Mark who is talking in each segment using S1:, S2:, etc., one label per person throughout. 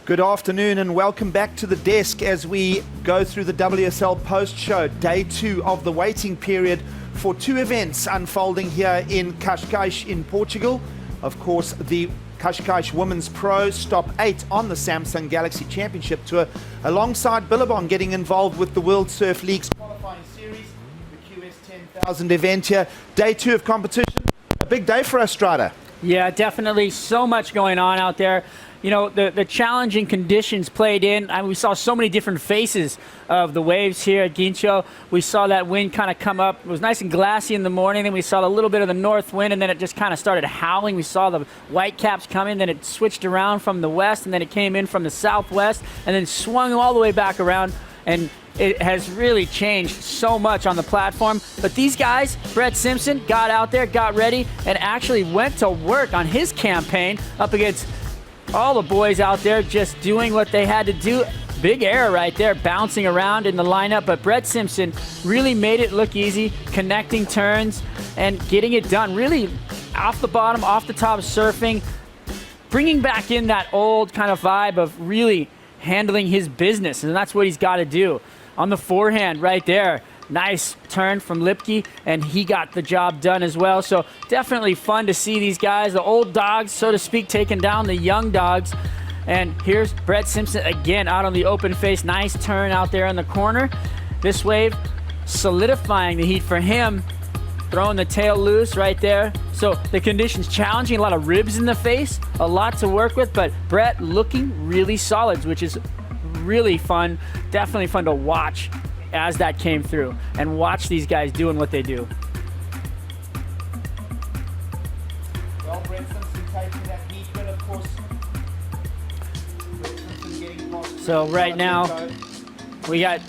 S1: Good afternoon and welcome back to the desk as we go through the WSL post-show, day 2 of the waiting period for 2 events unfolding here in Cascais in Portugal. Of course, the Cascais Women's Pro Stop 8 on the Simpson Galaxy Championship Tour, alongside Billabong getting involved with the World Surf League's qualifying series, the QS 10,000 event here. Day 2 of competition, a big day for us, Strada.
S2: Yeah, definitely so much going on out there. You know, the challenging conditions played in. I mean, we saw so many different faces of the waves here at Guincho. We saw that wind kind of come up. It was nice and glassy in the morning. Then we saw a little bit of the north wind, and then it just kind of started howling. We saw the white caps coming. Then it switched around from the west, and then it came in from the southwest, and then swung all the way back around. And it has really changed so much on the platform. But these guys, Brett Simpson, got out there, got ready, and actually went to work on his campaign up against all the boys out there just doing what they had to do. Big error right there, bouncing around in the lineup, but Brett Simpson really made it look easy, connecting turns and getting it done. Really off the bottom, off the top surfing, bringing back in that old kind of vibe of really handling his business, and that's what he's got to do. On the forehand right there, nice turn from Lipke, and he got the job done as well. So definitely fun to see these guys, the old dogs, so to speak, taking down the young dogs. And here's Brett Simpson again out on the open face. Nice turn out there in the corner. This wave solidifying the heat for him, throwing the tail loose right there. So the conditions challenging, a lot of ribs in the face, a lot to work with, but Brett looking really solid, which is really fun. Definitely fun to watch as that came through and watch these guys doing what they do.
S1: Well, Brett Simpson taking that heat, but of course, Brett Simpson getting past.
S2: So right now, we got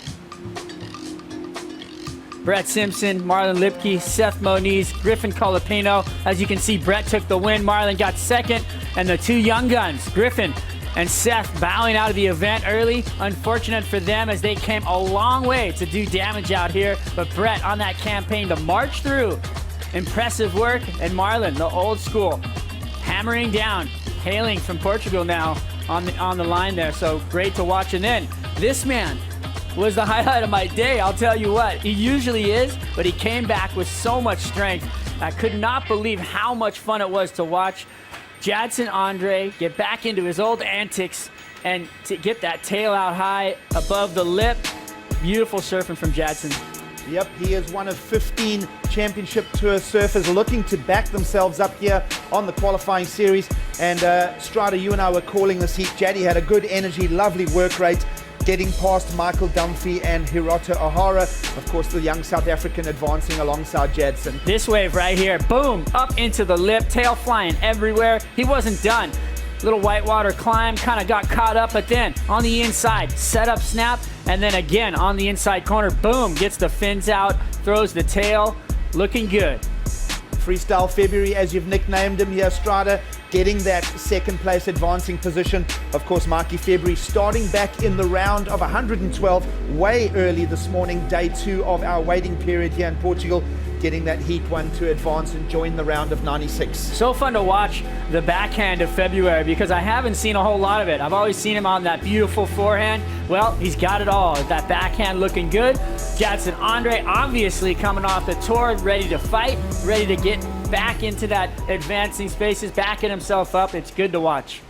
S2: Brett Simpson, Marlon Lipke, Seth Moniz, Griffin Colapino. As you can see, Brett took the win, Marlon got second, and the 2 young guns, Griffin and Seth, bowing out of the event early. Unfortunate for them as they came a long way to do damage out here. But Brett on that campaign to march through. Impressive work. And Marlon, the old school, hammering down, hailing from Portugal now on the line there. So great to watch. And then this man was the highlight of my day. I'll tell you what, he usually is, but he came back with so much strength. I could not believe how much fun it was to watch Jadson Andre get back into his old antics and to get that tail out high above the lip. Beautiful surfing from Jadson.
S1: Yep, he is one of 15 championship tour surfers looking to back themselves up here on the qualifying series. And Strada, you and I were calling this heat. Jaddy had a good energy, lovely work rate, getting past Michael Dunphy and Hiroto O'Hara. Of course, the young South African advancing alongside Jadson.
S2: This wave right here, boom, up into the lip, tail flying everywhere. He wasn't done. Little whitewater climb, kind of got caught up, but then on the inside, set up snap, and then again on the inside corner, boom, gets the fins out, throws the tail, looking good.
S1: Freestyle February, as you've nicknamed him here, Strada, getting that second place advancing position. Of course, Mikey February starting back in the round of 112 way early this morning, day 2 of our waiting period here in Portugal, getting that heat 1 to advance and join the round of 96.
S2: So fun to watch the backhand of February because I haven't seen a whole lot of it. I've always seen him on that beautiful forehand. Well, he's got it all. That backhand looking good. Jadson Andre obviously coming off the tour, ready to fight, ready to get back into that advancing spaces, backing himself up. It's good to watch.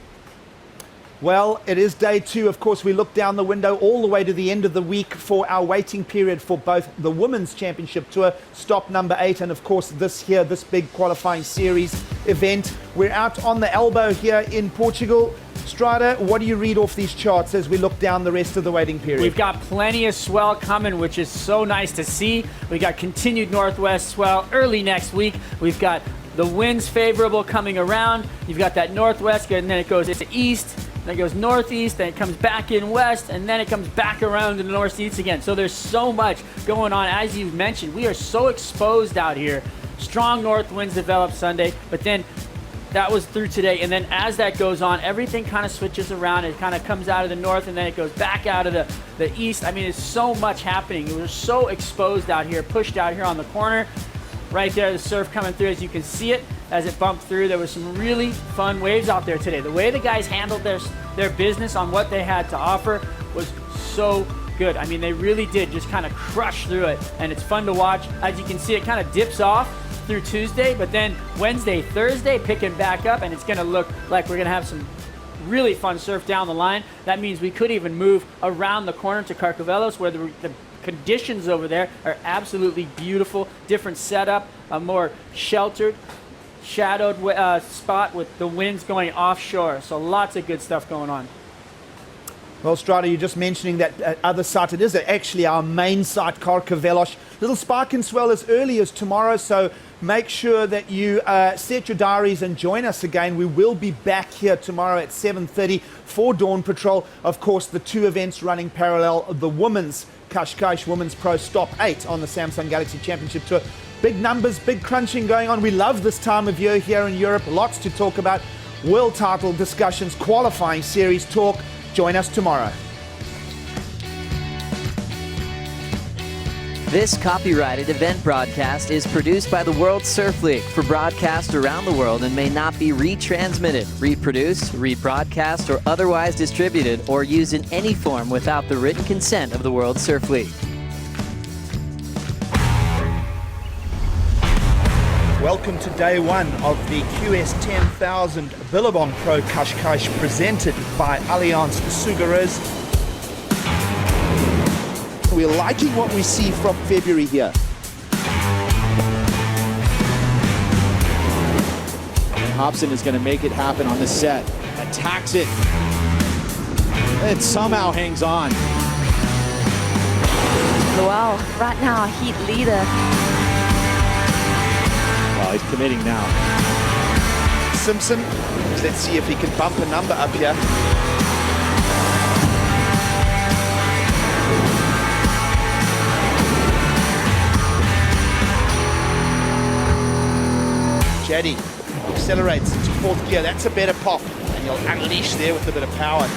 S1: Well, it is day 2. Of course, we look down the window all the way to the end of the week for our waiting period for both the Women's Championship Tour, stop number 8, and of course this big qualifying series event. We're out on the elbow here in Portugal. Strada, what do you read off these charts as we look down the rest of the waiting period?
S2: We've got plenty of swell coming, which is so nice to see. We got continued northwest swell early next week. We've got the winds favorable coming around. You've got that northwest, and then it goes to east, then it goes northeast, then it comes back in west, and then it comes back around to the northeast again. So there's so much going on. As you mentioned, we are so exposed out here. Strong north winds develop Sunday, but then that was through today, and then as that goes on, everything kind of switches around. It kind of comes out of the north, and then it goes back out of the east. I mean, there's so much happening. We're so exposed out here, pushed out here on the corner. Right there, the surf coming through as you can see it. as it bumped through. There was some really fun waves out there today. The way the guys handled their business on what they had to offer was so good. I mean, they really did just kind of crush through it, and it's fun to watch. As you can see, it kind of dips off through Tuesday, but then Wednesday, Thursday, picking back up, and it's going to look like we're going to have some really fun surf down the line. That means we could even move around the corner to Carcavelos, where the conditions over there are absolutely beautiful. Different setup, a more sheltered, shadowed spot with the winds going offshore. So lots of good stuff going on.
S1: Well, Strada, you're just mentioning that other site. It is actually our main site, Carcavelos. Little spark and swell as early as tomorrow, so make sure that you set your diaries and join us again. We will be back here tomorrow at 7:30 for Dawn Patrol. Of course, the two events running parallel, the Women's Cascais Women's Pro Stop 8 on the Samsung Galaxy Championship Tour. Big numbers, big crunching going on. We love this time of year here in Europe. Lots to talk about. World title discussions, qualifying series talk. Join us tomorrow.
S3: This copyrighted event broadcast is produced by the World Surf League for broadcast around the world and may not be retransmitted, reproduced, rebroadcast, or otherwise distributed or used in any form without the written consent of the World Surf League.
S1: Welcome to day one of the QS 10,000 Billabong Pro Cascais presented by Allianz Sugares. We're liking what we see from February here.
S4: Hobson is going to make it happen on the set. Attacks it. It somehow hangs on.
S5: Well, right now, heat leader.
S4: Well, he's committing now.
S1: Simpson, let's see if he can bump a number up here. Jaddy accelerates into fourth gear. That's a better pop, and he'll unleash there with a bit of power.